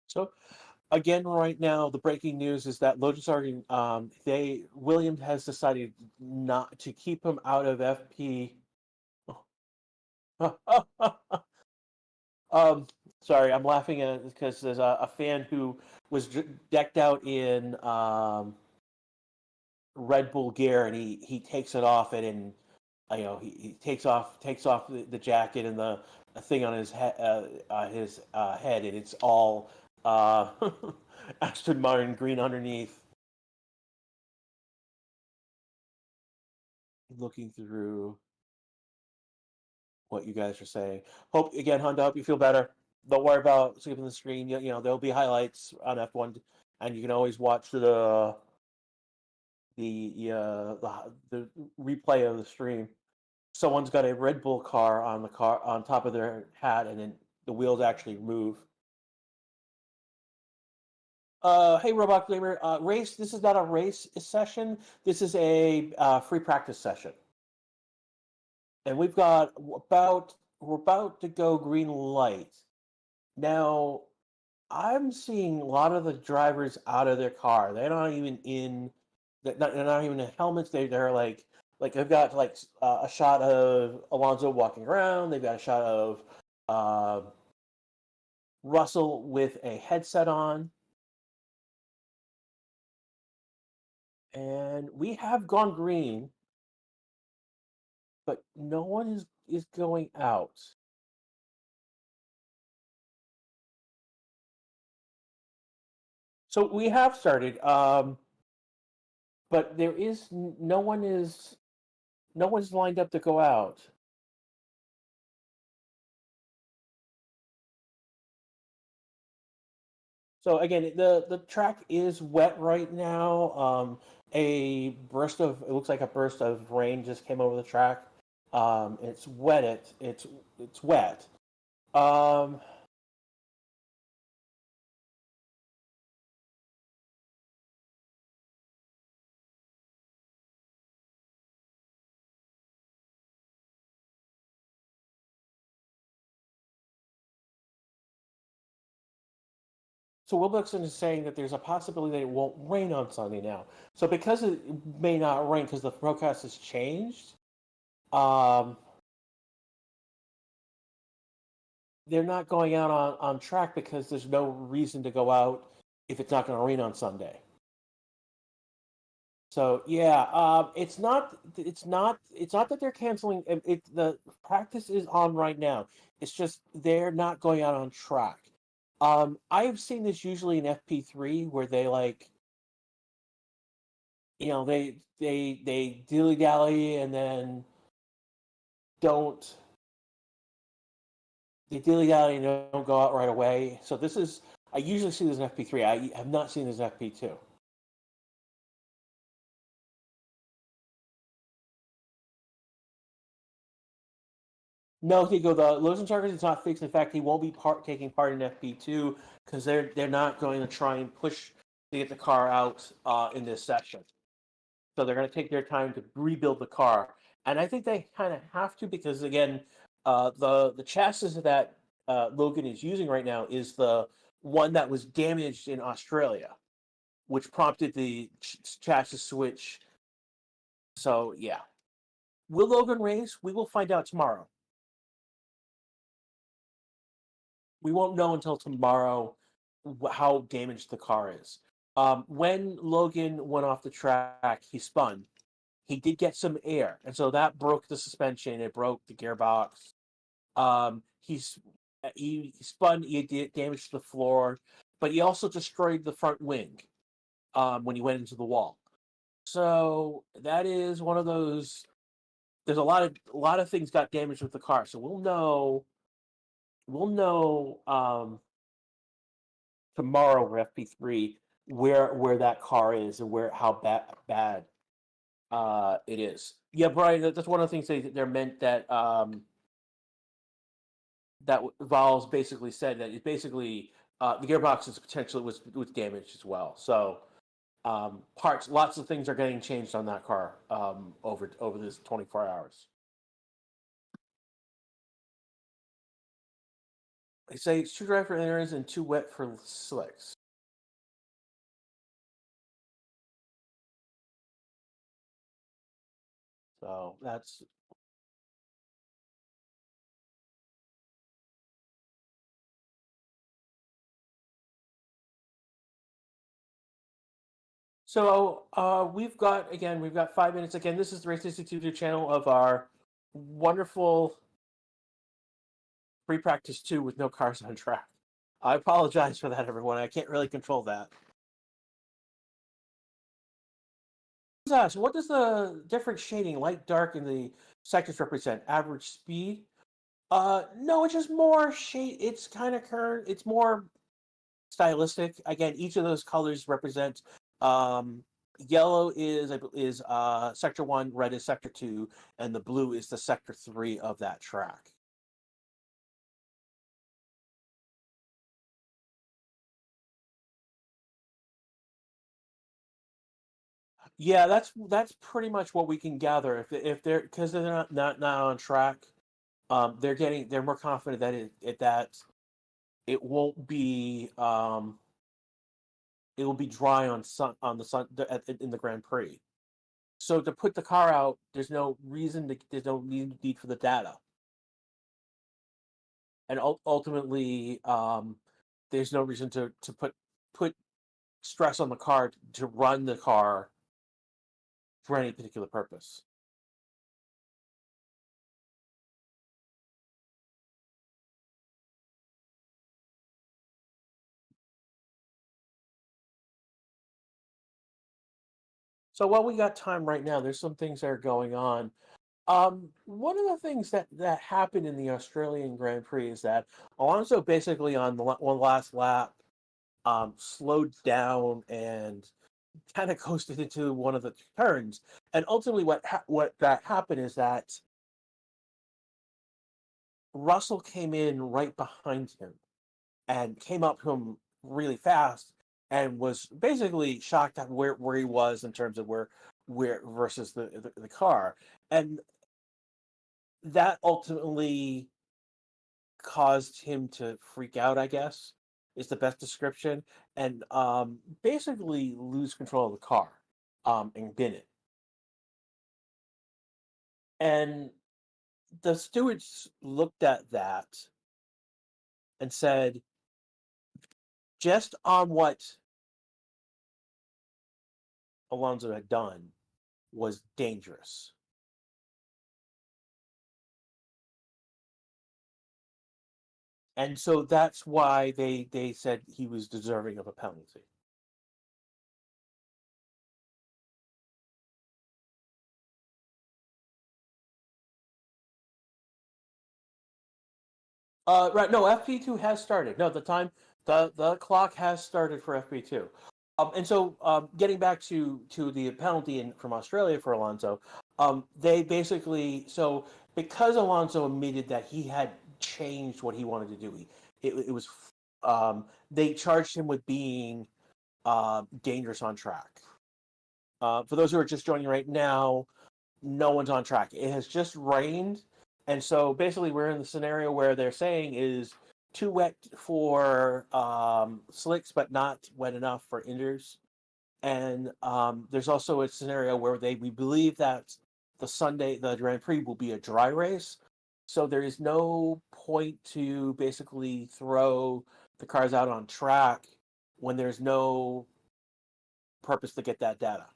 So again, right now, the breaking news is that Logan Sargeant, Williams has decided not to keep him out of FP. um, sorry, I'm laughing at it because there's a fan who was decked out in Red Bull gear, and he takes it off, and he takes off the jacket and the thing on his head, and it's all Aston Martin green underneath. Looking through what you guys are saying. Hope again, Honda. Hope you feel better. Don't worry about skipping the screen. There'll be highlights on F1, and you can always watch the replay of the stream. Someone's got a Red Bull car on top of their hat, and then the wheels actually move. Hey, Robot Gamer, race. This is not a race session. This is a free practice session, and we're about to go green light. Now, I'm seeing a lot of the drivers out of their car. They're not even in. They're not even in helmets. They're like they've got a shot of Alonso walking around. They've got a shot of Russell with a headset on. And we have gone green, but no one is going out. So we have started, but there is no one's lined up to go out. So again, the track is wet right now. It looks like a burst of rain just came over the track. It's wet. It's wet. Um, so Wilbuxton is saying that there's a possibility that it won't rain on Sunday now. So because it may not rain because the forecast has changed, um, they're not going out on track because there's no reason to go out if it's not going to rain on Sunday. So yeah, it's not that they're canceling. The practice is on right now. It's just they're not going out on track. I've seen this usually in FP3 where they they dilly dally and then don't they dilly dally and don't go out right away. So I usually see this in FP3. I have not seen this in FP2. No, Diego, the Logan Sargeant is not fixed. In fact, he won't be taking part in FP2 because they're not going to try and push to get the car out in this session. So they're going to take their time to rebuild the car, and I think they kind of have to because again, the chassis that Logan is using right now is the one that was damaged in Australia, which prompted the chassis switch. So yeah, will Logan race? We will find out tomorrow. We won't know until tomorrow how damaged the car is. When Logan went off the track, he spun. He did get some air, and so that broke the suspension. It broke the gearbox. He spun. He did damage to the floor, but he also destroyed the front wing when he went into the wall. So that is one of those. There's a lot of things got damaged with the car, so we'll know. We'll know tomorrow for FP3 where that car is and where how bad it is. Yeah, Brian, that's one of the things they're meant that Val's basically said that it basically the gearbox is potentially was damaged as well. So lots of things are getting changed on that car over this 24 hours. They say it's too dry for inners and too wet for slicks. So that's so we've got 5 minutes. Again, this is the Race Institute channel of our wonderful free practice 2 with no cars on track. I apologize for that, everyone. I can't really control that. So what does the different shading, light, dark, in the sectors represent? Average speed? No, it's just more shade. It's kind of current. It's more stylistic. Again, each of those colors represent. Yellow is sector 1, red is sector 2, and the blue is the sector 3 of that track. Yeah, that's pretty much what we can gather. If they're because they're not on track, they're more confident that it won't be it will be dry on the sun in the Grand Prix. So to put the car out, there's no need for the data, and ultimately, there's no reason to put stress on the car to run the car for any particular purpose. So while we got time right now, there's some things that are going on. One of the things that happened in the Australian Grand Prix is that Alonso basically on the one last lap slowed down and kind of coasted into one of the turns. And ultimately, what that happened is that Russell came in right behind him and came up to him really fast and was basically shocked at where he was in terms of where versus the car. And that ultimately caused him to freak out, I guess, is the best description, and basically lose control of the car and bin it. And the stewards looked at that and said, just on what Alonso had done was dangerous. And so that's why they said he was deserving of a penalty. Right. No, FP2 has started. No, the clock has started for FP2. And so, getting back to the penalty from Australia for Alonso, they basically because Alonso admitted that he had changed what he wanted to do, it was they charged him with being dangerous on track. For those who are just joining right now, no one's on track. It has just rained, and so basically we're in the scenario where they're saying is too wet for slicks, but not wet enough for inners. And there's also a scenario where we believe that the Grand Prix will be a dry race, so there is no point to basically throw the cars out on track when there's no purpose to get that data.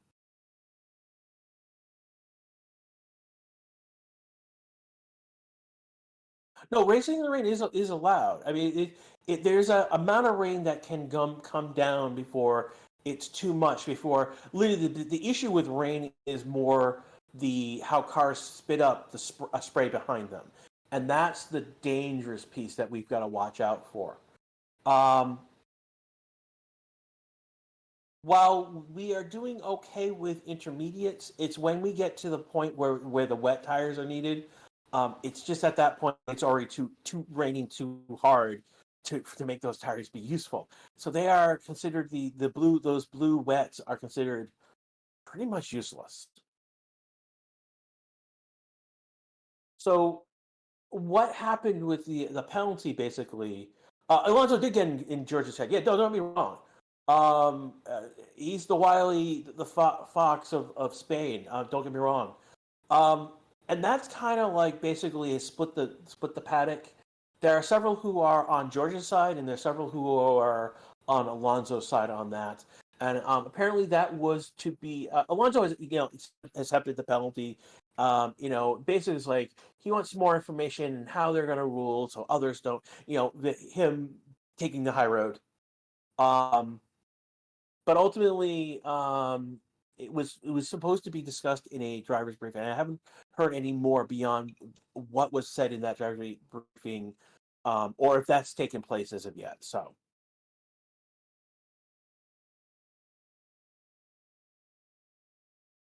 No, racing in the rain is allowed. I mean, there's a amount of rain that can come down before it's too much. Before literally, the issue with rain is more the how cars spit up a spray behind them, and that's the dangerous piece that we've got to watch out for. Um, while we are doing okay with intermediates, it's when we get to the point where the wet tires are needed. It's just at that point it's already too raining too hard to make those tires be useful. So they are considered the blue those blue wets are considered pretty much useless. So what happened with the penalty basically? Alonso did get in George's head. Yeah, don't be wrong. Um, uh, he's the wily, the fox of Spain. Don't get me wrong. Um, and that's kind of like basically a split the paddock. There are several who are on George's side, and there are several who are on Alonso's side on that. And apparently, that was to be Alonso has accepted the penalty. Basically, it's like he wants more information and how they're going to rule, so others don't. Him taking the high road. Um, but ultimately, it was supposed to be discussed in a driver's briefing. I haven't heard any more beyond what was said in that driver's briefing, or if that's taken place as of yet. So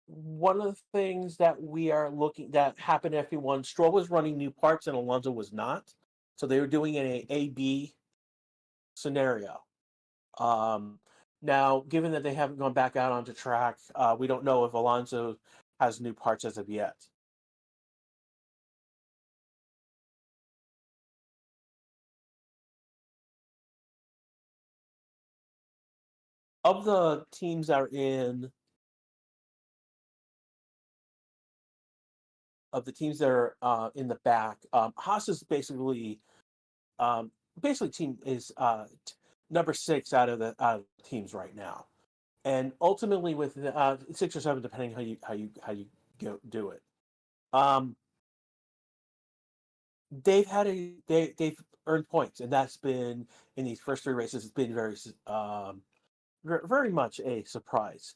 one of the things that we are looking that happened in F1, Stroll was running new parts and Alonso was not. So they were doing an A-B scenario. Um, Now, given that they haven't gone back out onto track, we don't know if Alonso has new parts as of yet. Of the teams that are in the back, Haas is um, basically team is number six out of the teams right now, and ultimately with six or seven, depending how you do it. Um, they've earned points, and that's been in these first three races. It's been very much a surprise,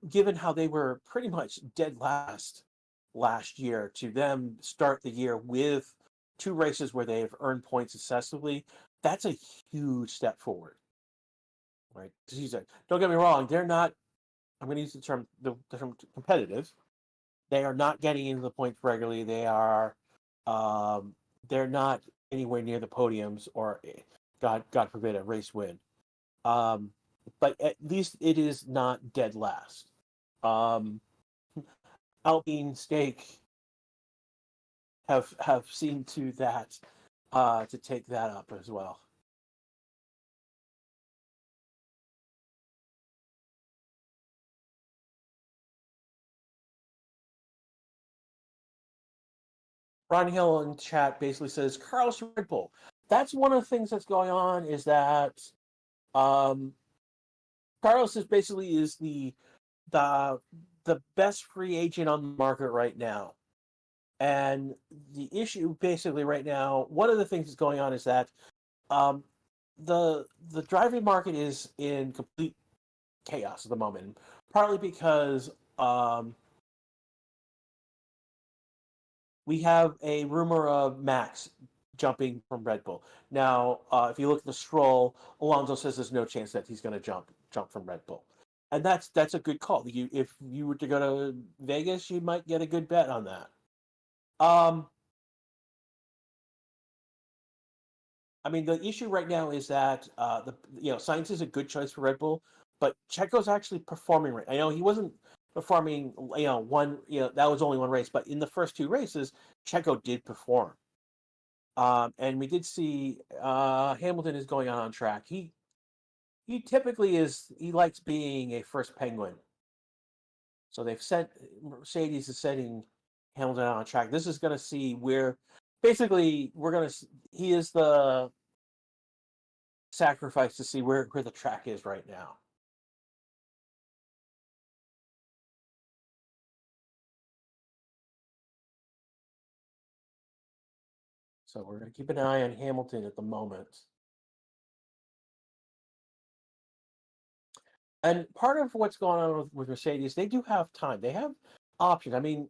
given how they were pretty much dead last year. To them start the year with two races where they have earned points successively, that's a huge step forward, right? Don't get me wrong, they're not. I'm going to use the term competitive. They are not getting into the points regularly. Um, they're not anywhere near the podiums or, God forbid, a race win. Um, but at least it is not dead last. Um, Alpine Steak have seen to that to take that up as well. Ron Hill in chat basically says Carlos Red Bull. That's one of the things that's going on is that um, Carlos is the the best free agent on the market right now. And the issue basically right now, one of the things that's going on is that um, the driving market is in complete chaos at the moment, partly because we have a rumor of Max jumping from Red Bull. Now, if you look at the Stroll, Alonso says there's no chance that he's going to jump from Red Bull, and that's a good call. If you were to go to Vegas, you might get a good bet on that. Um, I mean, the issue right now is that Sainz is a good choice for Red Bull, but Checo's actually performing right. I know he wasn't performing. That was only one race, but in the first two races, Checo did perform. And we did see Hamilton is going on track. He typically is. He likes being a first penguin. So they've set Mercedes is setting Hamilton on track. This is going to see where basically we're going to. He is the sacrifice to see where the track is right now. So we're going to keep an eye on Hamilton at the moment. And part of what's going on with Mercedes, they do have time. They have options. I mean,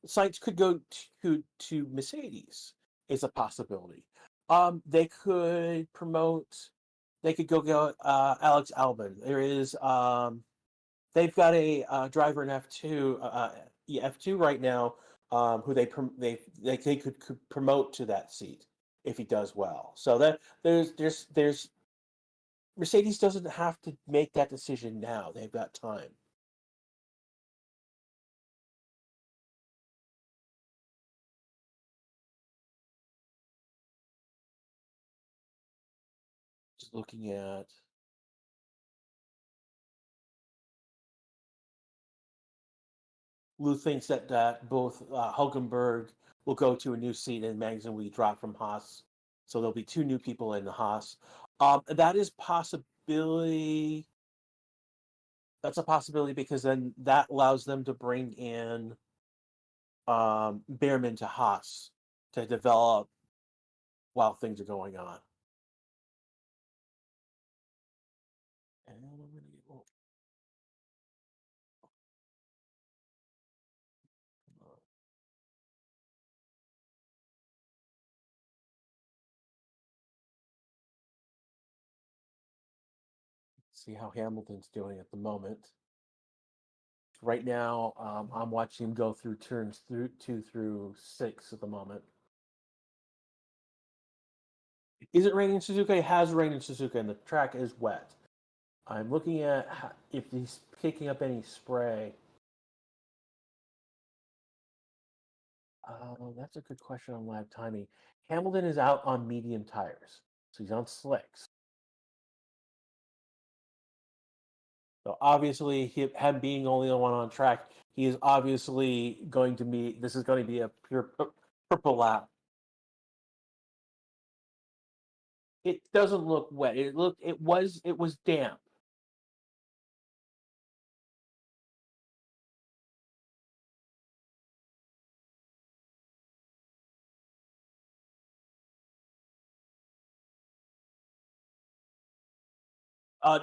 Sainz could go to Mercedes is a possibility. They could promote. They could go Alex Albon. They've got a driver in F2 right now, who they could promote to that seat if he does well. So that there's Mercedes doesn't have to make that decision now. They've got time. looking at. Lou thinks that both Hulkenberg will go to a new seat and Magnussen will be dropped from Haas. So there'll be two new people in the Haas. That is possibility. That's a possibility because then that allows them to bring in Behrman to Haas to develop while things are going on. And I'm gonna get, see how Hamilton's doing at the moment. Right now, I'm watching him go through turns 2 through 6 at the moment. Is it raining in Suzuka? It has rained in Suzuka, and the track is wet. I'm looking at if he's picking up any spray. That's a good question on live timing. Hamilton is out on medium tires, so he's on slicks. So obviously, him being only the one on track, he is obviously going to be. This is going to be a pure purple lap. It doesn't look wet. It was damp.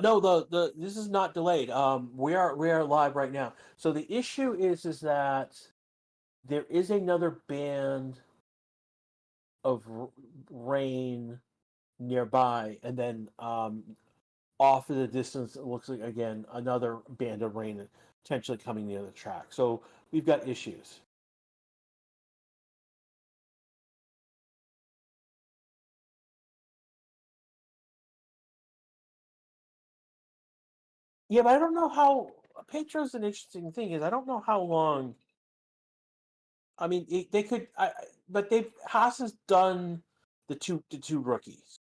No, the this is not delayed. We are live right now. So the issue is that there is another band of rain nearby, and then off in the distance, it looks like again another band of rain potentially coming near the track. So we've got issues. Yeah, but I don't know how. Petro's an interesting thing is I don't know how long. I mean, they could, but Haas has done the two rookies.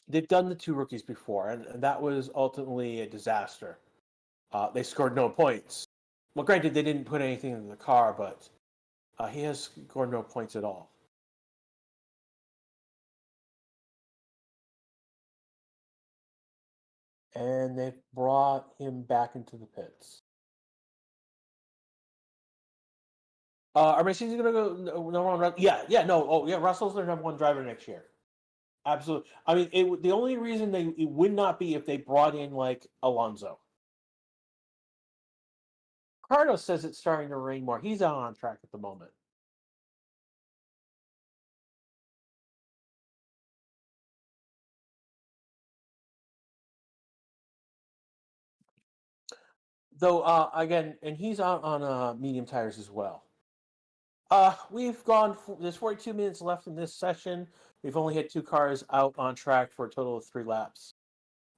They've done the two rookies before, and that was ultimately a disaster. They scored no points. Well, granted, they didn't put anything in the car, but he has scored no points at all. And they've brought him back into the pits. Are Mercedes going to go number one? Yeah, no. Oh, yeah, Russell's their number one driver next year. Absolutely. I mean, the only reason it would not be if they brought in like Alonso. Carlos says it's starting to rain more. He's out on track at the moment. Though, again, and he's out on medium tires as well. We've gone. There's 42 minutes left in this session. We've only had two cars out on track for a total of 3 laps.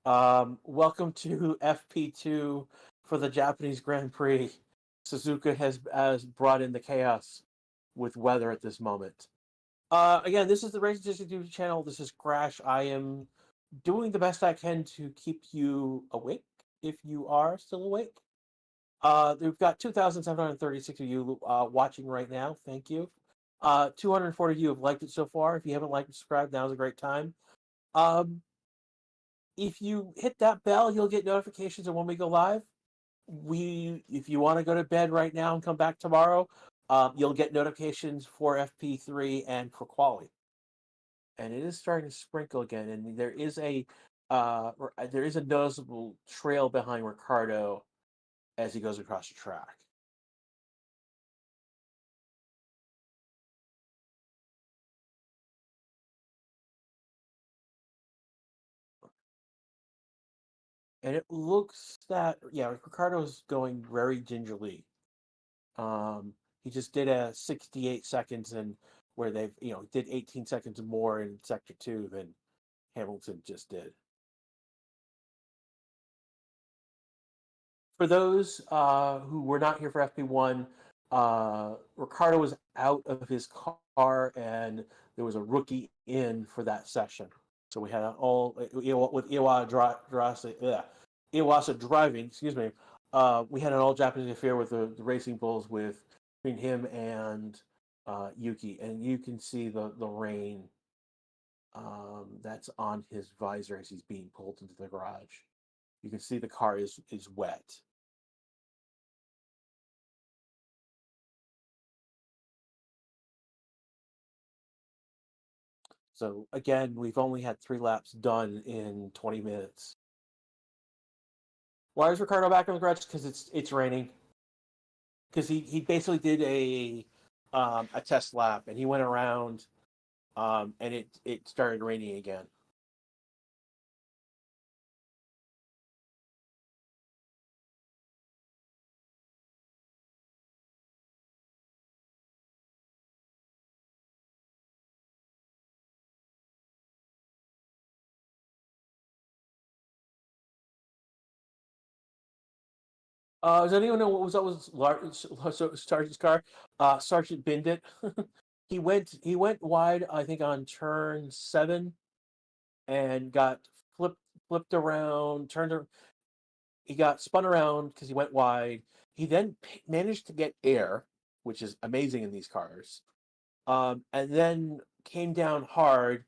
Welcome to FP2 for the Japanese Grand Prix. Suzuka has brought in the chaos with weather at this moment. Again, this is the Racing District YouTube channel. This is Crash. I am doing the best I can to keep you awake if you are still awake. We've got 2,736 of you watching right now. Thank you. 240 of you have liked it so far. If you haven't liked and subscribed, now's a great time. If you hit that bell, you'll get notifications of when we go live. If you want to go to bed right now and come back tomorrow, you'll get notifications for FP3 and for quali. And it is starting to sprinkle again, and there is a noticeable trail behind Ricardo as he goes across the track. And it looks that Ricardo's going very gingerly. He just did a 68 seconds, and where they've did 18 seconds more in sector 2 than Hamilton just did. For those who were not here for FP1, Ricardo was out of his car, and there was a rookie in for that session. So we had all with Iwasa driving. Excuse me. We had an all Japanese affair with the Racing Bulls with between him and Yuki, and you can see the rain that's on his visor as he's being pulled into the garage. You can see the car is wet. So again, we've only had 3 laps done in 20 minutes. Why is Ricardo back in the garage? Because it's raining. Because he basically did a test lap, and he went around, and it started raining again. Does anyone know what was up with Sargeant's car? Sargeant binned it. He went wide, I think, on turn 7, and got flipped around, he got spun around because he went wide. He then managed to get air, which is amazing in these cars, and then came down hard.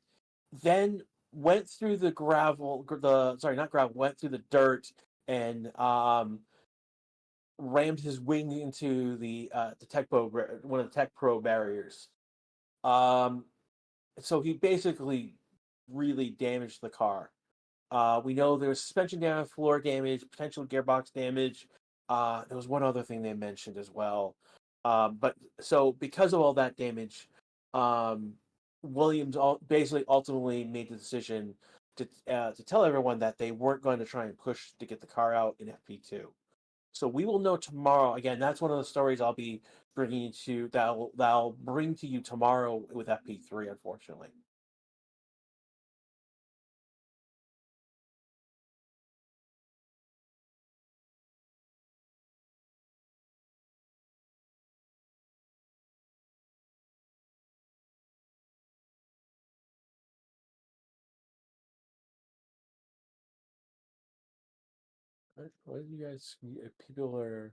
Then went through the gravel, not gravel, went through the dirt, and rammed his wing into the tech pro, one of the tech pro barriers. So he basically really damaged the car. We know there's suspension damage, floor damage, potential gearbox damage. There was one other thing they mentioned as well. But so because of all that damage, Williams basically ultimately made the decision to tell everyone that they weren't going to try and push to get the car out in FP2. So we will know tomorrow. Again, that's one of the stories I'll be bringing to that'll bring to you tomorrow with FP3. Unfortunately. What do you guys? People are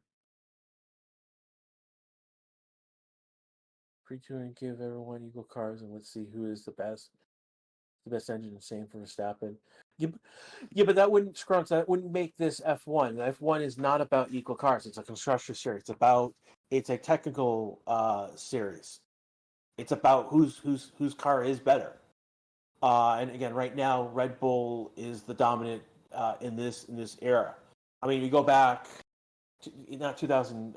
free to and give everyone equal cars, and let's see who is the best. The best engine, same for Verstappen. Yeah, but that wouldn't That wouldn't make this F1. F1 is not about equal cars. It's a constructor series. It's a technical series. It's about whose car is better. And again, right now, Red Bull is the dominant in this era. I mean, you go back, not 2000,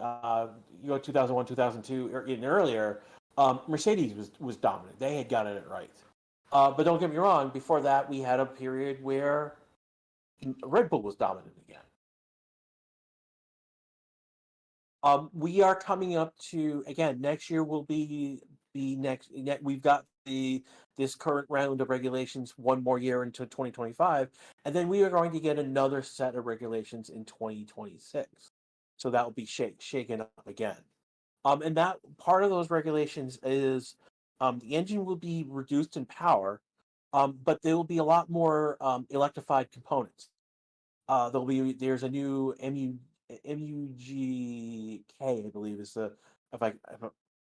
you go 2001, 2002, or even earlier. Mercedes was dominant. They had gotten it right. But don't get me wrong. Before that, we had a period where Red Bull was dominant again. We are coming up to again next year. Will be the next. We've got this current round of regulations one more year into 2025, and then we are going to get another set of regulations in 2026. So that will be shaken up again. And that part of those regulations is the engine will be reduced in power, but there will be a lot more electrified components. There's a new MUGK, I believe, is the if I'm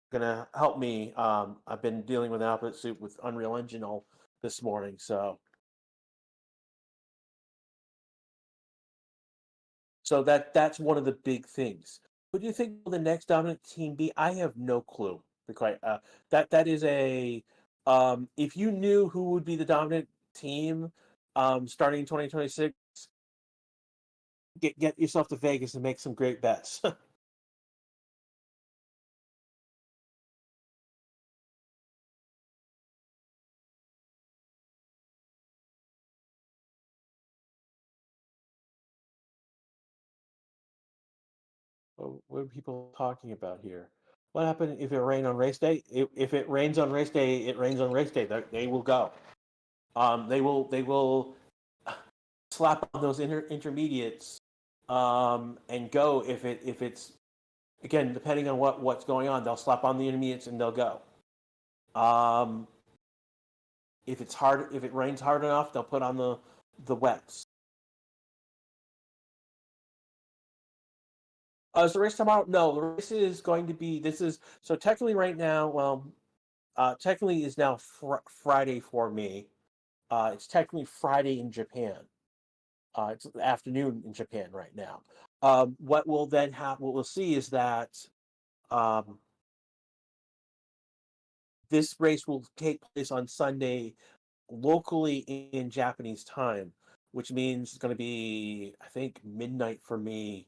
gonna help me. I've been dealing with an output soup with Unreal Engine all this morning, so that's one of the big things. Who do you think will the next dominant team be? I have no clue. Quite that is a if you knew who would be the dominant team starting in 2026, get yourself to Vegas and make some great bets. What are people talking about here? What happened if it rained on race day? If it rains on race day, it rains on race day. They will go. They will slap on those intermediates and go if it's again depending on what's going on. They'll slap on the intermediates and they'll go. Um, if it rains hard enough, they'll put on the wets. Is the race tomorrow? No, the race is going to be. This is so technically right now. Well, technically is now Friday for me. It's technically Friday in Japan. It's the afternoon in Japan right now. What will then happen? What we'll see is that um, this race will take place on Sunday locally in Japanese time, which means it's going to be, I think, midnight for me.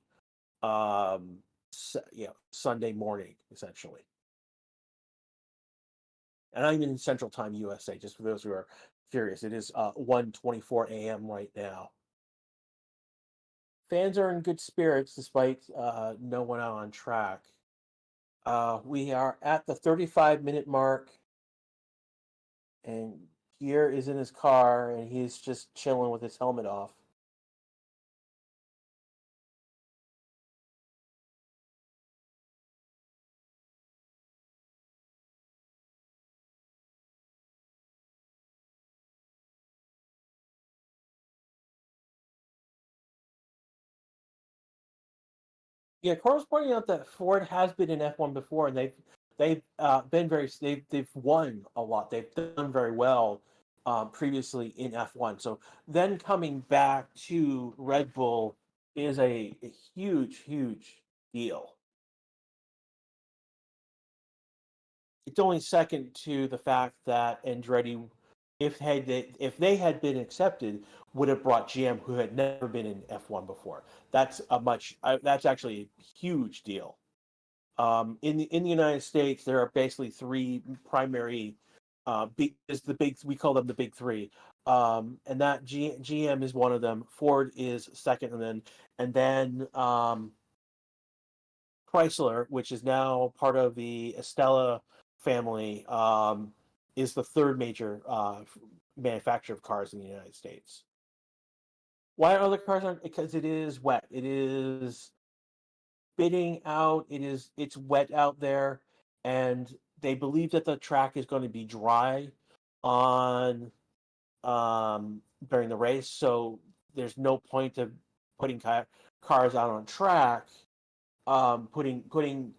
Yeah, Sunday morning essentially, and I'm in Central Time USA. Just for those who are curious, it is 1:24 a.m. right now. Fans are in good spirits despite no one out on track. We are at the 35-minute mark, and Gear is in his car, and he's just chilling with his helmet off. Yeah, Carl's pointing out that Ford has been in F1 before, and they've been they've won a lot. They've done very well previously in F1. So then coming back to Red Bull is a huge deal. It's only second to the fact that Andretti, if they had been accepted, would have brought GM, who had never been in F1 before. That's actually a huge deal. In the United States, there are basically three primary we call them the big three, and that GM is one of them. Ford is second, and then Chrysler, which is now part of the Estella family, is the third major manufacturer of cars in the United States. Why other cars aren't? Because it is wet. It is spitting out. It's wet out there, and they believe that the track is going to be dry on during the race. So there's no point of putting cars out on track, putting putting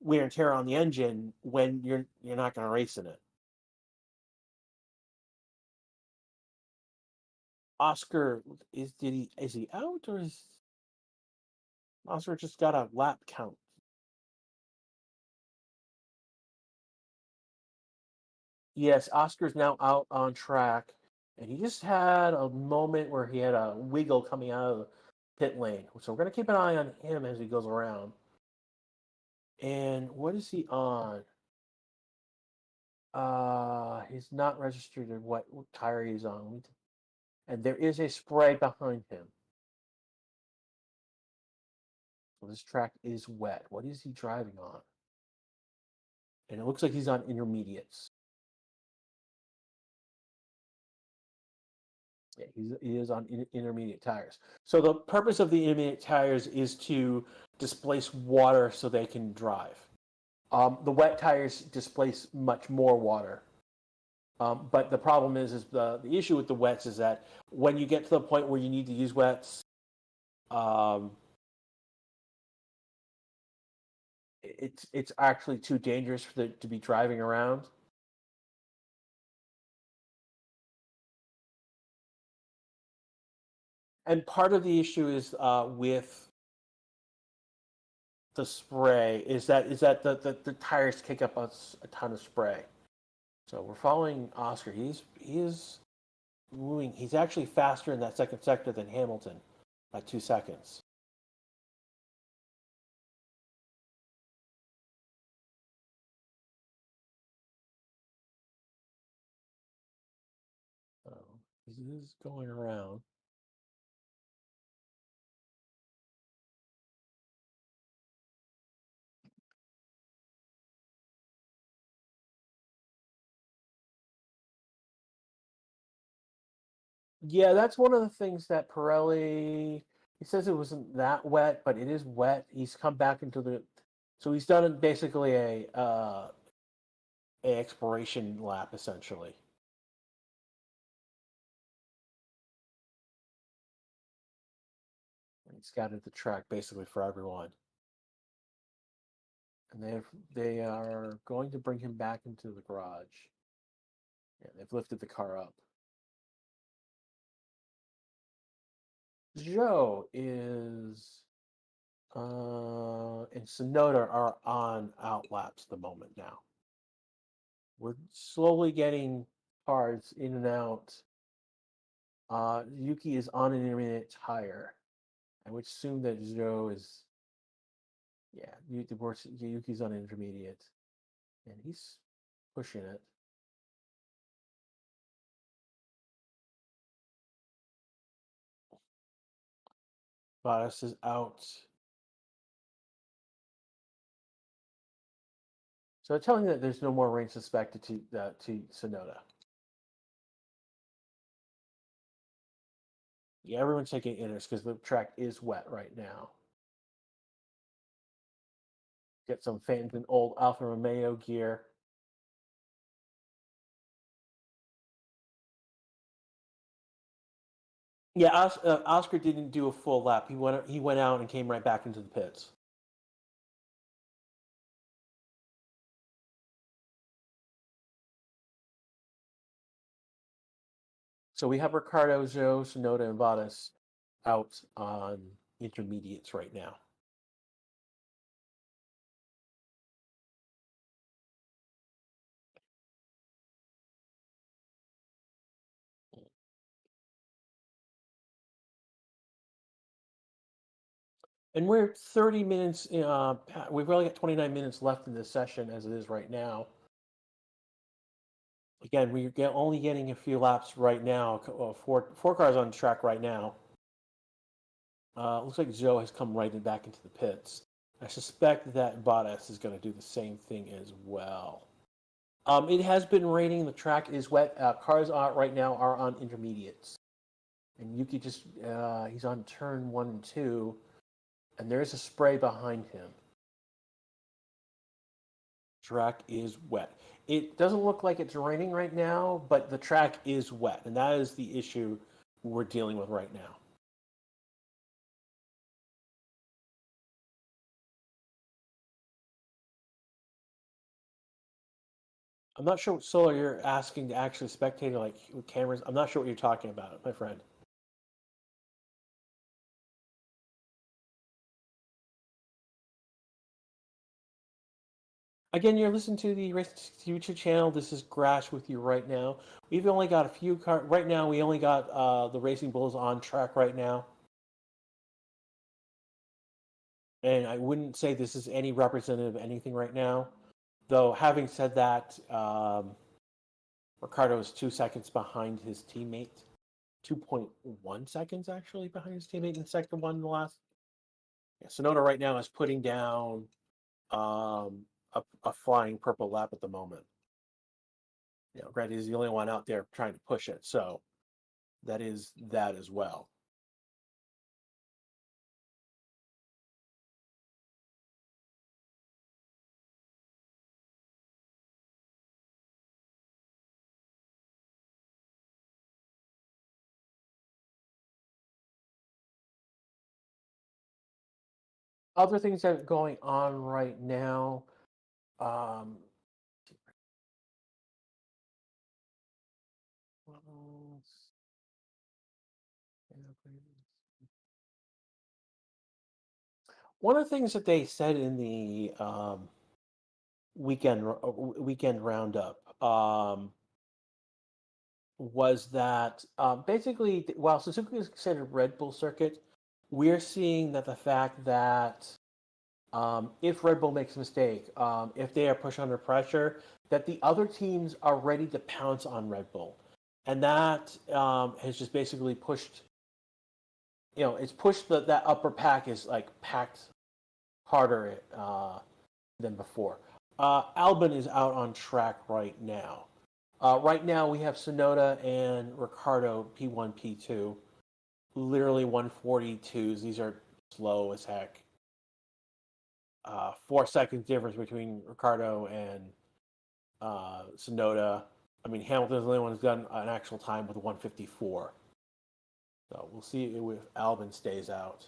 wear and tear on the engine when you're not going to race in it. Oscar is he out, or is Oscar just got a lap count? Yes, Oscar's now out on track, and he just had a moment where he had a wiggle coming out of the pit lane. So we're gonna keep an eye on him as he goes around. And what is he on? He's not registered in what tire he's on. And there is a spray behind him. So this track is wet. What is he driving on? And it looks like he's on intermediates. Yeah, he is on intermediate tires. So the purpose of the intermediate tires is to displace water so they can drive. The wet tires displace much more water. But the problem is the issue with the wets is that when you get to the point where you need to use wets, um, it's actually too dangerous to be driving around. And part of the issue is with the spray is that the tires kick up a ton of spray. So we're following Oscar. He is moving. He's actually faster in that second sector than Hamilton by 2 seconds. So he is going around. Yeah, that's one of the things that Pirelli. He says it wasn't that wet, but it is wet. He's come back into the, so he's done basically a exploration lap essentially. He's scouted the track basically for everyone, and they are going to bring him back into the garage. Yeah, they've lifted the car up. Joe is and Sonoda are on out laps at the moment now. We're slowly getting cars in and out. Yuki is on an intermediate tire. I would assume that Joe is, yeah, Yuki's on intermediate, and he's pushing it. Bottas is out. So telling that there's no more rain suspected to Sonoda. Yeah, everyone's taking inners because the track is wet right now. Get some fans in old Alfa Romeo gear. Yeah, Oscar didn't do a full lap. He went out and came right back into the pits. So we have Ricardo, Joe, Sonoda, and Bottas out on intermediates right now. And we're 30 minutes. We've only got 29 minutes left in this session as it is right now. Again, we're only getting a few laps right now. Four cars on track right now. Looks like Joe has come right back into the pits. I suspect that Bottas is going to do the same thing as well. It has been raining. The track is wet. Cars right now are on intermediates. And Yuki he's on turn 1 and 2. And there is a spray behind him. Track is wet. It doesn't look like it's raining right now, but the track is wet. And that is the issue we're dealing with right now. I'm not sure what Solar you're asking to actually spectate like with cameras. I'm not sure what you're talking about, my friend. Again, you're listening to the Race YouTube channel. This is Grash with you right now. We've only got a few cars. Right now, we only got the Racing Bulls on track right now. And I wouldn't say this is any representative of anything right now. Though, having said that, Ricardo is 2 seconds behind his teammate. 2.1 seconds, actually, behind his teammate in sector 1 in the last. Yeah, Sonoda right now is putting down a flying purple lap at the moment. Granted, he's the only one out there trying to push it, so that is that as well. Other things that are going on right now. Um, one of the things that they said in the weekend roundup was that basically, while Suzuka is considered Red Bull circuit, we're seeing that the fact that if Red Bull makes a mistake, if they are pushed under pressure, that the other teams are ready to pounce on Red Bull, and that has just basically pushed. It's pushed that upper pack is like packed harder than before. Albon is out on track right now. Right now we have Sonoda and Ricardo P1, P2. Literally 142s. These are slow as heck. 4 seconds difference between Ricardo and Sonoda. I mean, Hamilton's the only one who's done an actual time with 154. So we'll see if Albon stays out.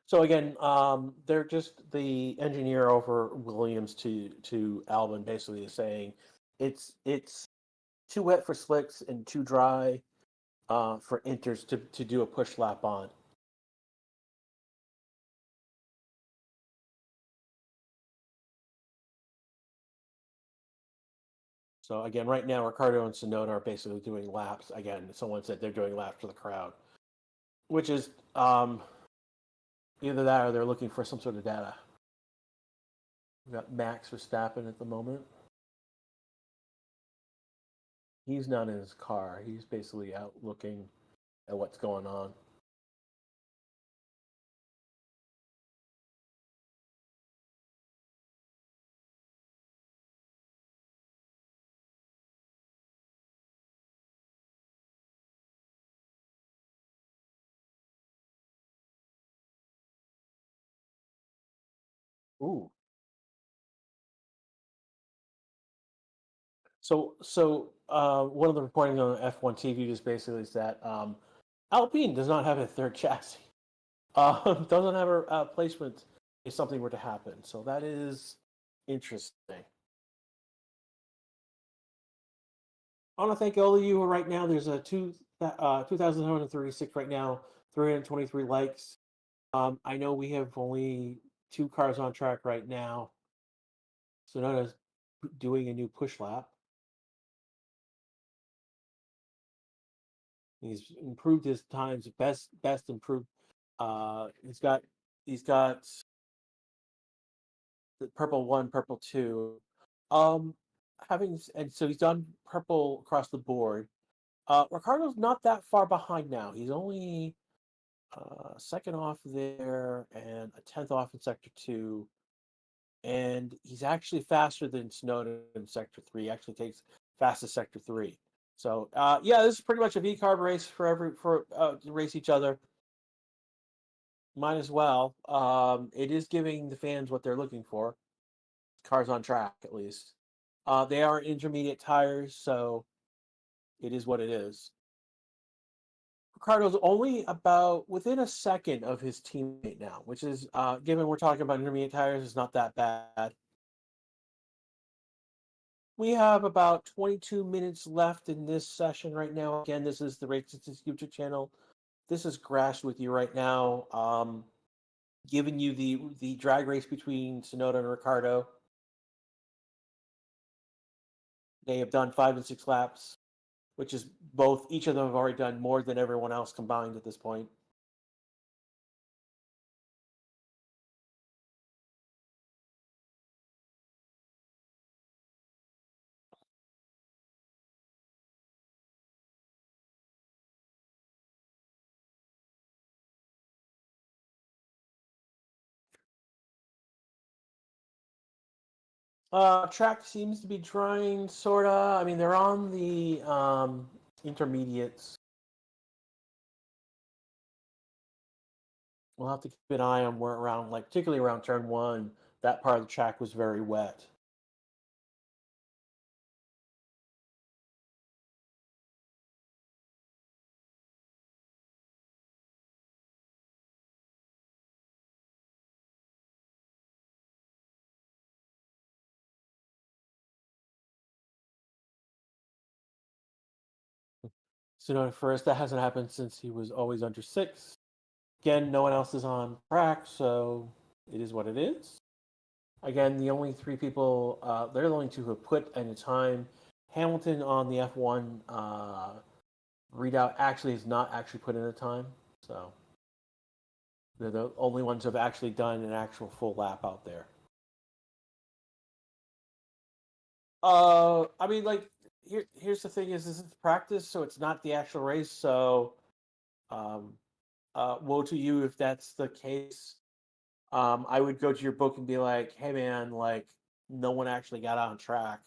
So again, they're just the engineer over Williams to Albon basically is saying it's too wet for slicks and too dry for inters to do a push lap on. So again, right now Ricardo and Sonoda are basically doing laps. Again, someone said they're doing laps for the crowd, which is either that or they're looking for some sort of data. We've got Max Verstappen at the moment. He's not in his car. He's basically out looking at what's going on. Ooh. So one of the reporting on F1 TV just basically is that Alpine does not have a third chassis. Doesn't have a placement if something were to happen. So that is interesting. I want to thank all of you right now. There's a 2,136 right now, 323 likes. I know we have only 2 cars on track right now. So Sonoda's doing a new push lap. He's improved his times, best improved. He's got the purple 1, purple 2. Um, and so he's done purple across the board. Ricardo's not that far behind now. He's only second off there and a 10th off in sector 2, and he's actually faster than Snowden in sector 3. He actually takes fastest sector 3. So yeah, this is pretty much a V-carb race to race each other. Might as well. It is giving the fans what they're looking for. Cars on track, at least. They are intermediate tires, so it is what it is. Ricardo's only about within a second of his teammate now, which is, given we're talking about intermediate tires, is not that bad. We have about 22 minutes left in this session right now. Again, this is the Race Statistics YouTube channel. This is Grash with you right now, giving you the drag race between Sonoda and Ricardo. They have done 5 and 6 laps, which is each of them have already done more than everyone else combined at this point. Track seems to be drying, sorta. I mean, they're on the intermediates. We'll have to keep an eye on where around, like particularly around turn 1, that part of the track was very wet. So first, that hasn't happened since he was always under 6. Again, no one else is on track, so it is what it is. Again, the only three people, they're the only two who have put in a time. Hamilton on the F1 readout actually has not actually put in a time. So they're the only ones who have actually done an actual full lap out there. I mean, like, here's the thing: is this is practice, so it's not the actual race. So, um, woe to you if that's the case. I would go to your book and be like, "Hey, man, like, no one actually got on track."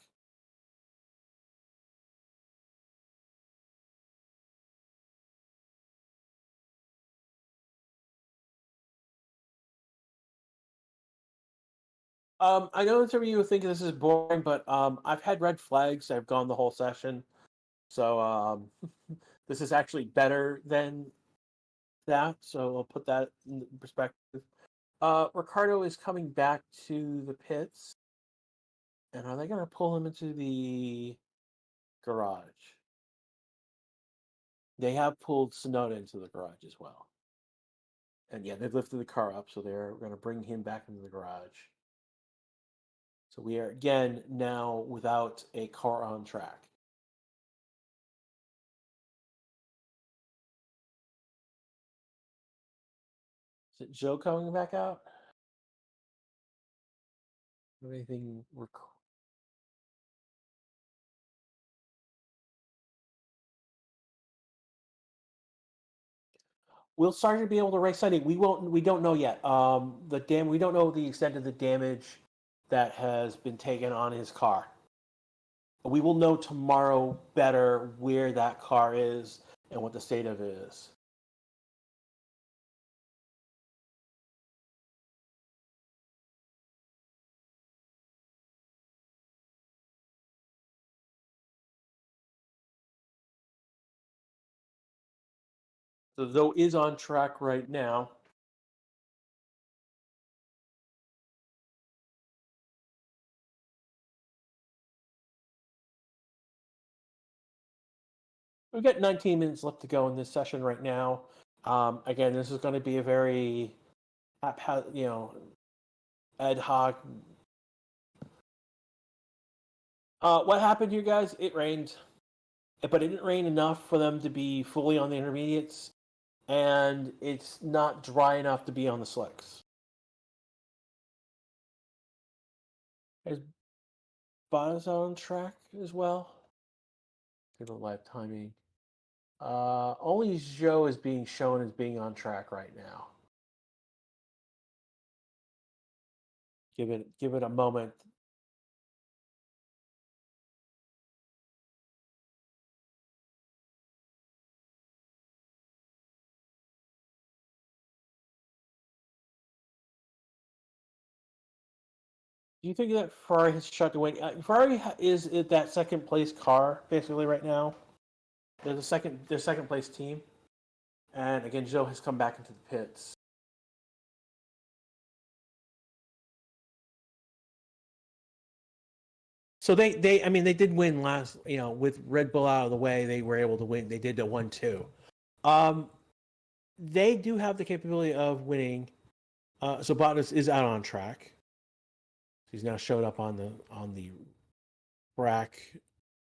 I know some of you think this is boring, but I've had red flags. I've gone the whole session, so this is actually better than that. So I'll put that in perspective. Ricardo is coming back to the pits, and are they going to pull him into the garage? They have pulled Sonoda into the garage as well, and yeah, they've lifted the car up, so they're going to bring him back into the garage. So we are again now without a car on track. Is it Joe coming back out? Anything? Will Sargeant be able to race Sunday? We won't. We don't know yet. We don't know the extent of the damage that has been taken on his car. We will know tomorrow better where that car is and what the state of it is. So Zoe is on track right now. We've got 19 minutes left to go in this session right now. Again, this is going to be a very, ad hoc. What happened here, guys? It rained, but it didn't rain enough for them to be fully on the intermediates, and it's not dry enough to be on the slicks. Is Bottas on track as well? Good live timing. Only Joe is being shown as being on track right now. Give it a moment. Do you think that Ferrari has shot to win? Ferrari is that second place car basically right now. They're their second place team, and again, Joe has come back into the pits. So I mean, they did win last. With Red Bull out of the way, they were able to win. They did the 1-2. They do have the capability of winning. So Bottas is out on track. He's now showed up on the track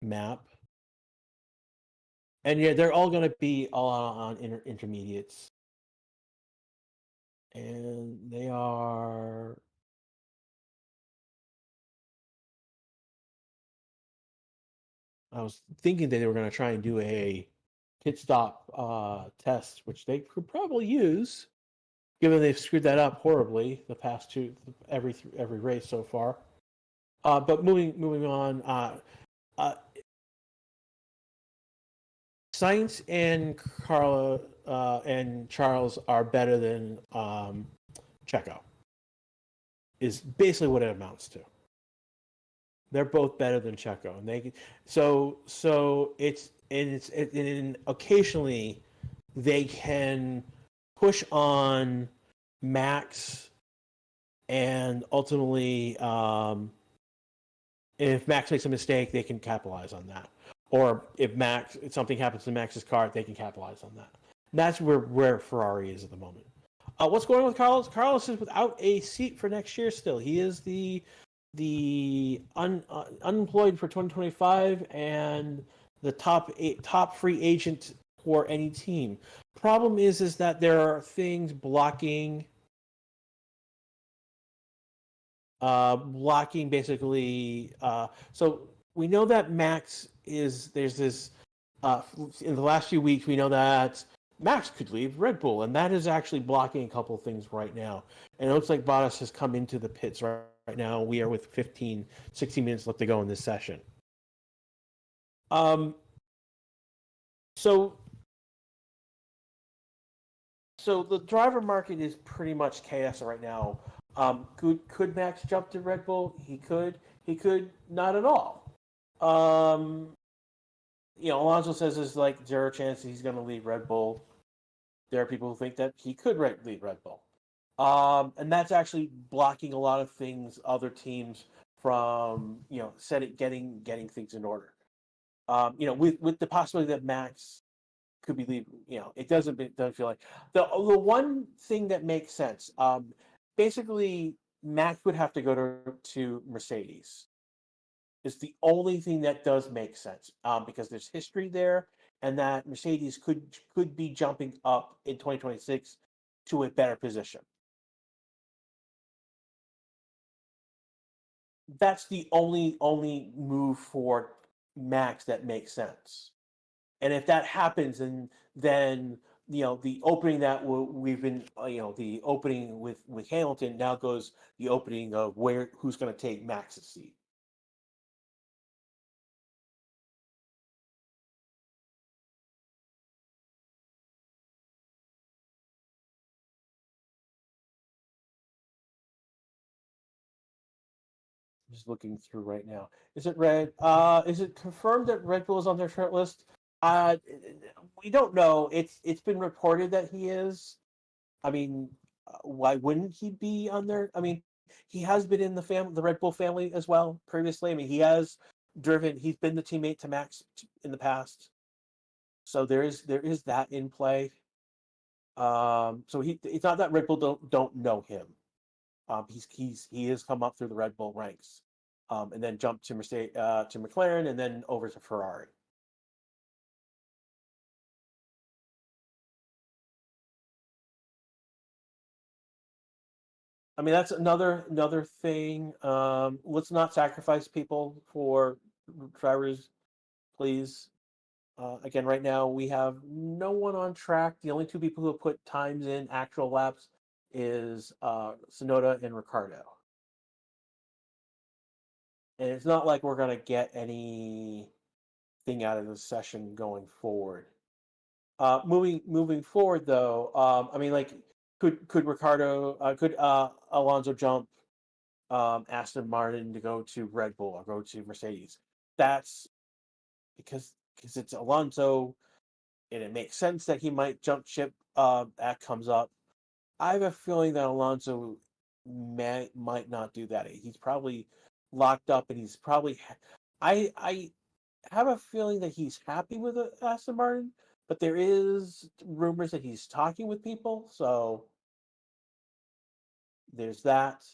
map, and yeah, they're all going to be all on intermediates, and they are. I was thinking that they were going to try and do a pit stop test, which they could probably use, given they've screwed that up horribly the past every race so far. But moving on, Sainz and and Charles are better than Checo. Is basically what it amounts to. They're both better than Checo, and and occasionally they can push on Max, and ultimately, if Max makes a mistake, they can capitalize on that. Or if something happens to Max's car, they can capitalize on that. And that's where Ferrari is at the moment. What's going on with Carlos? Carlos is without a seat for next year. Still, he is unemployed for 2025 and the top free agent for any team. Problem is that there are things blocking basically. So we know that Max is there's this. In the last few weeks, we know that Max could leave Red Bull, and that is actually blocking a couple of things right now. And it looks like Bottas has come into the pits right now. We are with 15, 16 minutes left to go in this session. Um, so the driver market is pretty much chaos right now. Could Max jump to Red Bull? He could. He could not at all. Alonso says there's like zero chance he's going to leave Red Bull. There are people who think that he could leave Red Bull. And that's actually blocking a lot of things, other teams from getting things in order. With the possibility that Max could be leaving, it doesn't feel like the one thing that makes sense. Basically, Max would have to go to Mercedes. Is the only thing that does make sense because there's history there, and that Mercedes could be jumping up in 2026 to a better position. That's the only move for Max that makes sense. And if that happens, then the opening that we've been the opening with Hamilton now goes the opening of who's going to take Max's seat. Just looking through right now. Is it red? Is it confirmed that Red Bull is on their short list? We don't know. It's been reported that he is. I mean, why wouldn't he be on there? I mean, he has been in the Red Bull family as well previously. I mean, he has driven. He's been the teammate to Max in the past, so there is that in play. So it's not that Red Bull don't know him. He has come up through the Red Bull ranks, and then jumped to to McLaren, and then over to Ferrari. I mean, that's another thing. Let's not sacrifice people for drivers, please. Again, right now we have no one on track. The only two people who have put times in actual laps is Tsunoda and Ricciardo. And it's not like we're gonna get anything out of this session going forward. Moving forward, though, I mean, like, could Alonso jump Aston Martin to go to Red Bull or go to Mercedes? That's because it's Alonso, and it makes sense that he might jump ship. That comes up. I have a feeling that Alonso might not do that. He's probably locked up, and he's probably. I have a feeling that he's happy with Aston Martin, but there is rumors that he's talking with people, so there's that.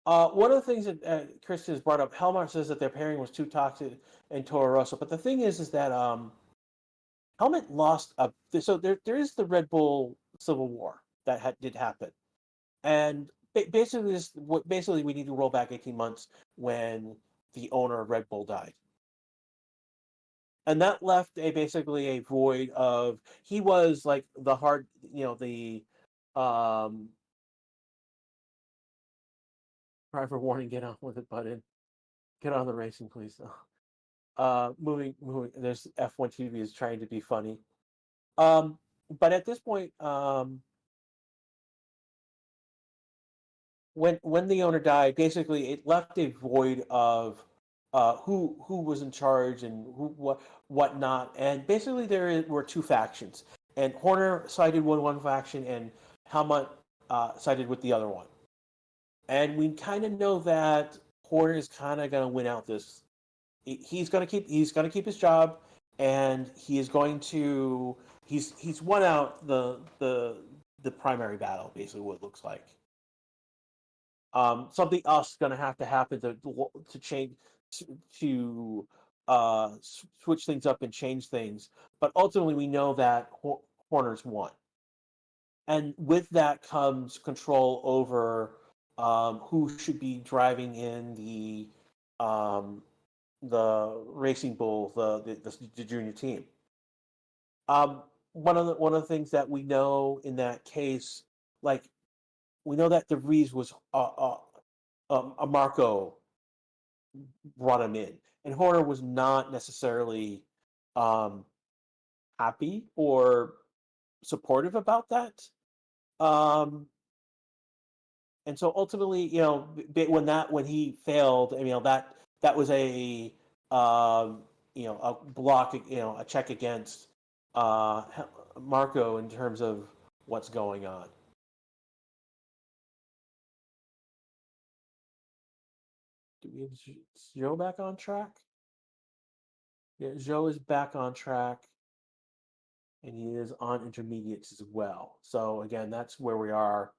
One of the things that Chris has brought up, Helmut says that their pairing was too toxic in Toro Rosso, but the thing is that Helmut lost so there is the Red Bull Civil War that did happen, and basically we need to roll back 18 months when the owner of Red Bull died. And that left basically a void of he was like the hard, driver warning, get on with it, button. Get on the racing, please. Moving. There's F1 TV is trying to be funny. But at this point, when the owner died, basically it left a void of who was in charge and what not, and basically were two factions, and Horner sided with one faction, and Helmut sided with the other one, and we kind of know that Horner is kind of going to win out this. He's going to keep his job, and he is going to he's won out the primary battle, basically what it looks like. Something else is going to have to happen to change to switch things up and change things. But ultimately, we know that Horner's won, and with that comes control over who should be driving in um, the Racing Bull, the junior team. One of the things that we know in that case, like we know that DeVries was a Marco brought him in, and Horner was not necessarily um, happy or supportive about that. Um, and so ultimately, when he failed, that was a block, a check against Marco in terms of what's going on. Do we have Joe back on track? Yeah, Joe is back on track, and he is on intermediates as well. So again, that's where we are.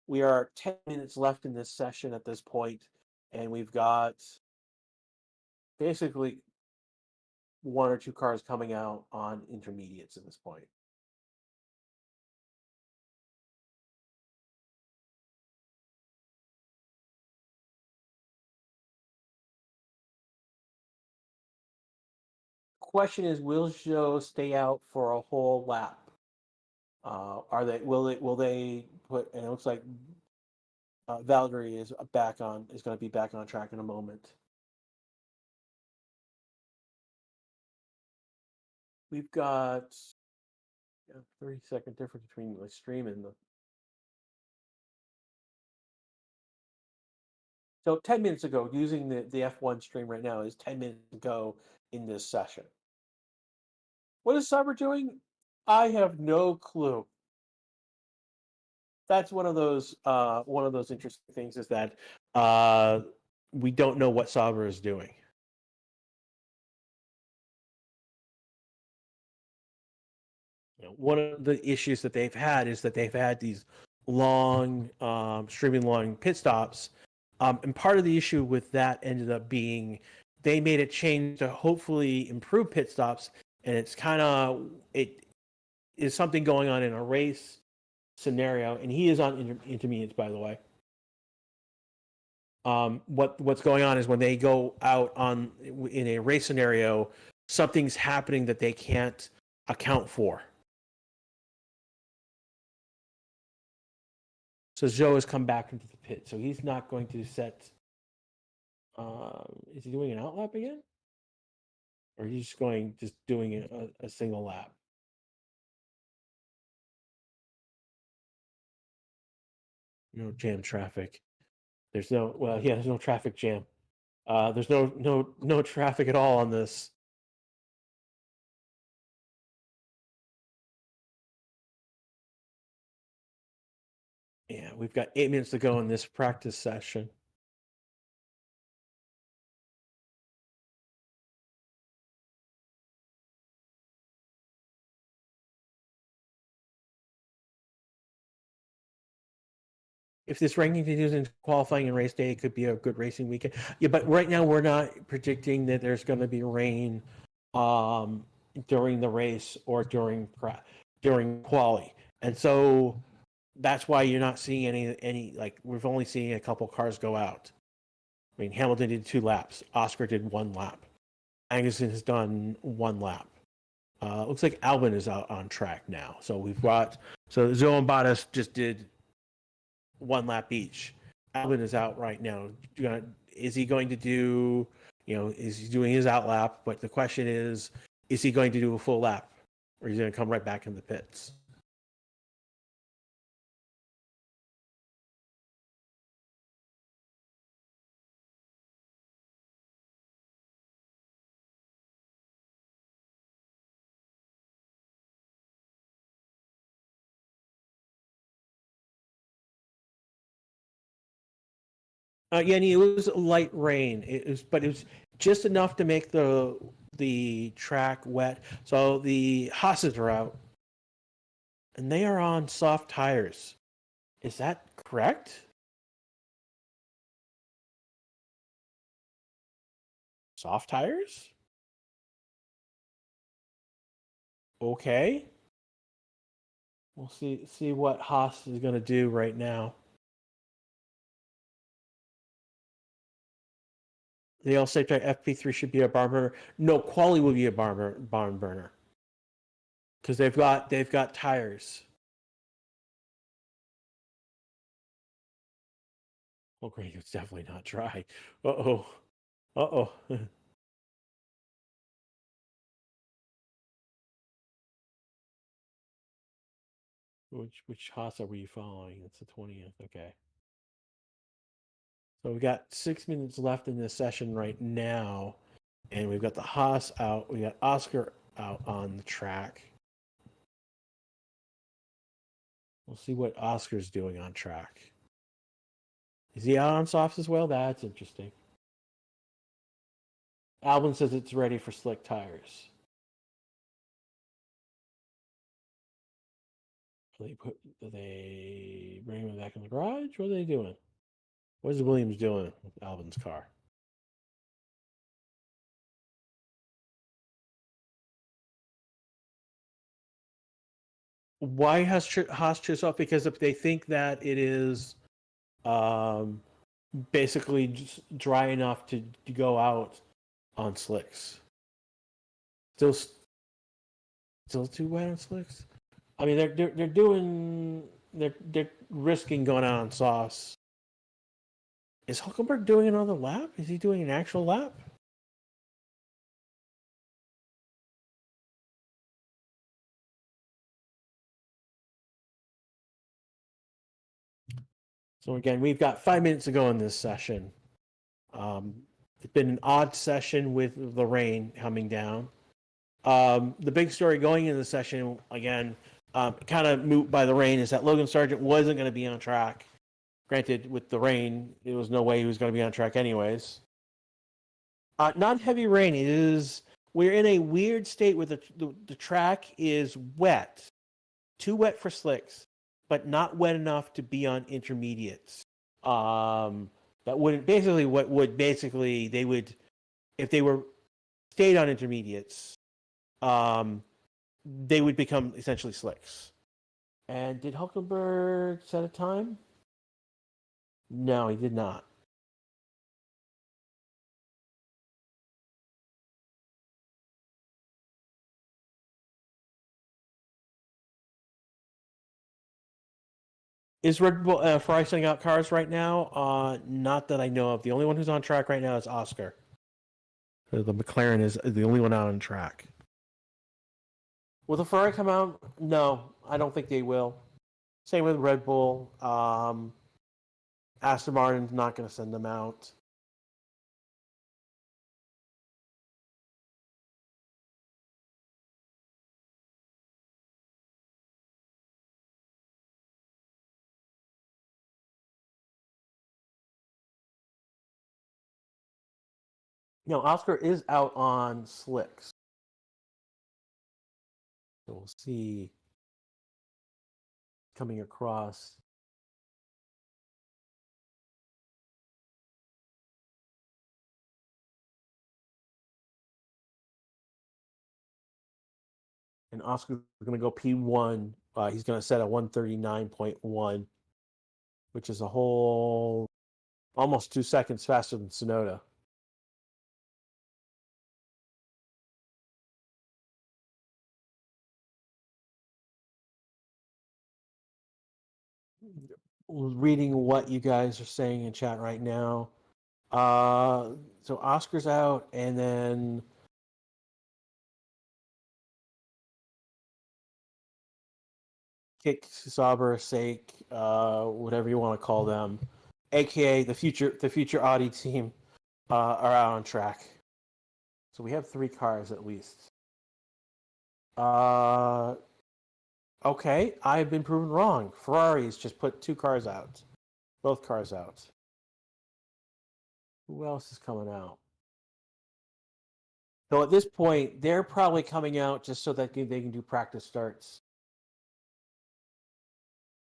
We are 10 minutes left in this session at this point, and we've got basically one or two cars coming out on intermediates at this point. Question is, will Joe stay out for a whole lap? Are they? Will they put? And it looks like Valtteri is going to be back on track in a moment. We've got 30-second difference between the stream and the. So 10 minutes ago, using the F1 stream right now is 10 minutes ago in this session. What is Sauber doing? I have no clue. That's one of those interesting things is that we don't know what Sauber is doing. One of the issues that they've had is that they've had these long, extremely long pit stops, and part of the issue with that ended up being they made a change to hopefully improve pit stops, and it is something going on in a race scenario, and he is on intermediates, by the way. What's going on is when they go out in a race scenario, something's happening that they can't account for. So Zhou has come back into the pit, so he's not going to set. Is he doing an outlap again, or he's just doing a single lap? No jam traffic. There's no traffic jam. There's no traffic at all on this. Yeah, we've got 8 minutes to go in this practice session. If this ranking continues in qualifying and race day, it could be a good racing weekend. Yeah, but right now we're not predicting that there's going to be rain during the race or during quali, and so that's why you're not seeing any like we've only seen a couple cars go out. I mean, Hamilton did 2 laps. Oscar did 1 lap. Magnussen has done 1 lap. Looks like Albon is out on track now. So we've got Zhou and Bottas just did 1 lap each. Albon is out right now. Is he going to do? Is he doing his out lap? But the question is he going to do a full lap, or is he going to come right back in the pits? Yeah, it was light rain. But it was just enough to make the the track wet. So the Haas's are out, and they are on soft tires. Is that correct? Soft tires? Okay. We'll see what Haas is going to do right now. They all say that FP3 should be a barn burner. No, quali will be a barn burner because they've got tires. Well, great, it's definitely not dry. Uh oh. Which Haas are we following? It's the 20th. Okay. So we got 6 minutes left in this session right now, and we've got the Haas out. We got Oscar out on the track. We'll see what Oscar's doing on track. Is he out on softs as well? That's interesting. Albin says it's ready for slick tires. They bring him back in the garage? What are they doing? What is Williams doing with Albin's car? Why has Haas choose off? Because if they think that it is basically just dry enough to go out on slicks. Still too wet on slicks. I mean, they're risking going out on sauce. Is Hulkenberg doing another lap? Is he doing an actual lap? So again, we've got 5 minutes to go in this session. It's been an odd session with the rain coming down. The big story going into the session, again, kind of moot by the rain, is that Logan Sargeant wasn't going to be on track. Granted, with the rain, there was no way he was going to be on track anyways. Not heavy rain. We're in a weird state where the track is wet. Too wet for slicks, but not wet enough to be on intermediates. That wouldn't basically they would, if they were stayed on intermediates, they would become essentially slicks. And did Hulkenberg set a time? No, he did not. Is Red Bull Ferrari sending out cars right now? Not that I know of. The only one who's on track right now is Oscar. The McLaren is the only one out on track. Will the Ferrari come out? No, I don't think they will. Same with Red Bull. Aston Martin's not going to send them out. No, Oscar is out on slicks. So we'll see coming across. And Oscar's going to go P1. He's going to set a 139.1, which is a whole almost 2 seconds faster than Tsunoda. Reading what you guys are saying in chat right now. So Oscar's out, and then Kick, Sauber, Sake, whatever you want to call them, aka the future Audi team, are out on track. So we have 3 cars at least. Okay, I've been proven wrong. Ferrari's just put 2 cars out. Both cars out. Who else is coming out? So at this point, they're probably coming out just so that they can do practice starts.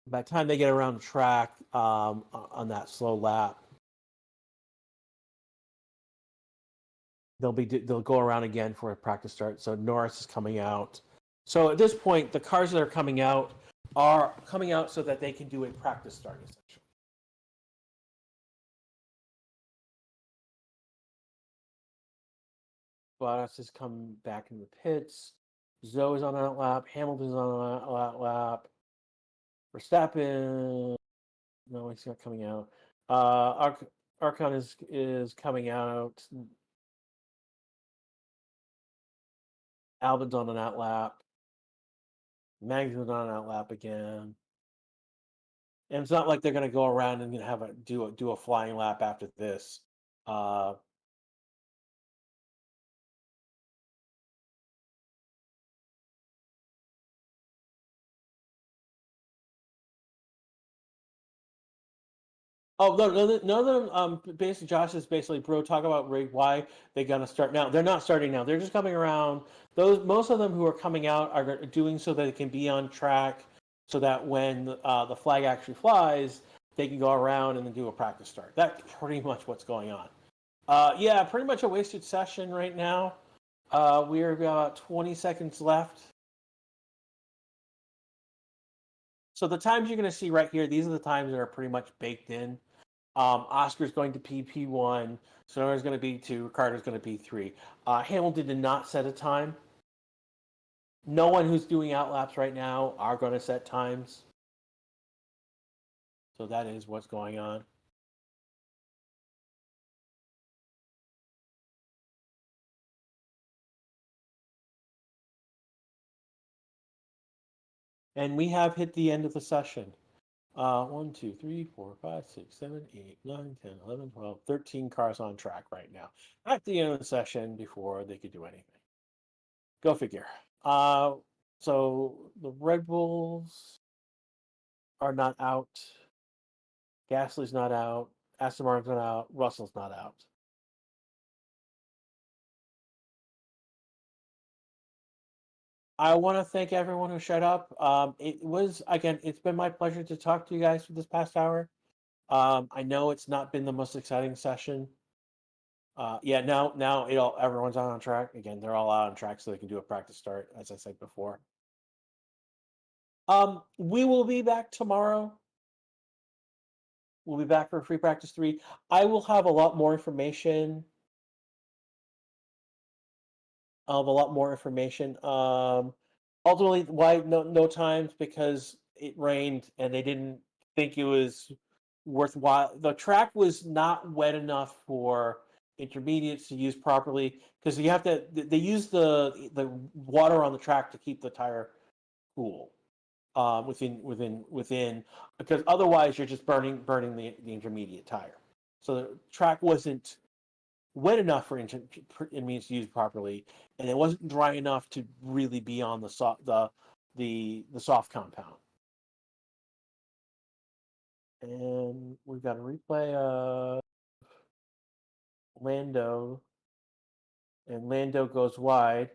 By the time they get around the track on that slow lap, they'll go around again for a practice start. So Norris is coming out. So at this point, the cars that are coming out so that they can do a practice start, essentially. Bottas has come back in the pits. Zoe's on that lap. Hamilton's on that lap. Verstappen, no, he's not coming out. Arcon is coming out. Albon's on that lap. Magnussen's on that lap again. And it's not like they're going to go around and have do a flying lap after this. Oh no, none of them. Basically, Josh is basically, bro. Talk about why they're gonna start now. They're not starting now. They're just coming around. Most of them who are coming out are doing so that they can be on track, so that when the flag actually flies, they can go around and then do a practice start. That's pretty much what's going on. Yeah, pretty much a wasted session right now. We're about 20 seconds left. So the times you're going to see right here, these are the times that are pretty much baked in. Oscar's going to P1, Sonora's going to B2, Ricardo's going to B3. Hamilton did not set a time. No one who's doing outlaps right now are going to set times. So that is what's going on. And we have hit the end of the session. 1, 2, 3, 4, 5, 6, 7, 8, 9, 10, 11, 12, 13 cars on track right now. At the end of the session before they could do anything. Go figure. So the Red Bulls are not out. Gasly's not out. Aston Martin's not out. Russell's not out. I want to thank everyone who showed up. It's been my pleasure to talk to you guys for this past hour. I know it's not been the most exciting session. Now everyone's on track again. They're all out on track, so they can do a practice start, as I said before. We will be back tomorrow. We'll be back for free practice 3. I will have a lot more information. Ultimately, why no times? Because it rained and they didn't think it was worthwhile. The track was not wet enough for intermediates to use properly, because they use the water on the track to keep the tire cool within, because otherwise you're just burning the intermediate tire. So the track wasn't wet enough for intermediates to use properly, and it wasn't dry enough to really be on the soft compound. And we've got a replay of Lando, and Lando goes wide.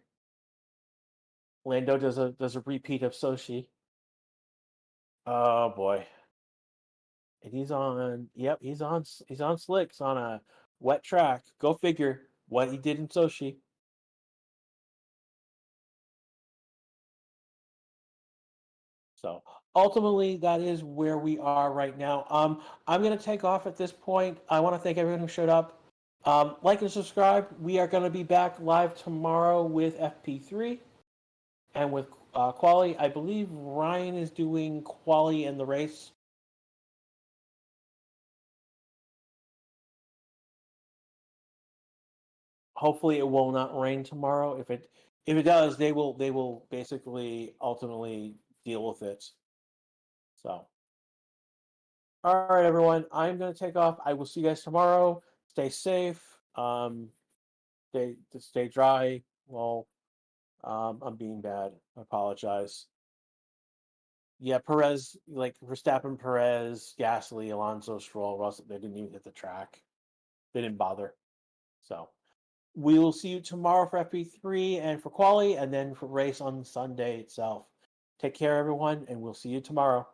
Lando does a repeat of Sochi. Oh boy. And he's on slicks on a wet track. Go figure what he did in Sochi. So ultimately, that is where we are right now. I'm going to take off at this point. I want to thank everyone who showed up. Like and subscribe. We are going to be back live tomorrow with FP3 and with quali. I believe Ryan is doing quali in the race. Hopefully, it will not rain tomorrow. If it does, they will basically ultimately deal with it. So, all right, everyone. I'm going to take off. I will see you guys tomorrow. Stay safe. Stay dry. Well, I'm being bad. I apologize. Yeah, Perez, like Verstappen, Perez, Gasly, Alonso, Stroll, Russell, they didn't even hit the track. They didn't bother. So, we will see you tomorrow for FP3 and for quali, and then for race on Sunday itself. Take care, everyone, and we'll see you tomorrow.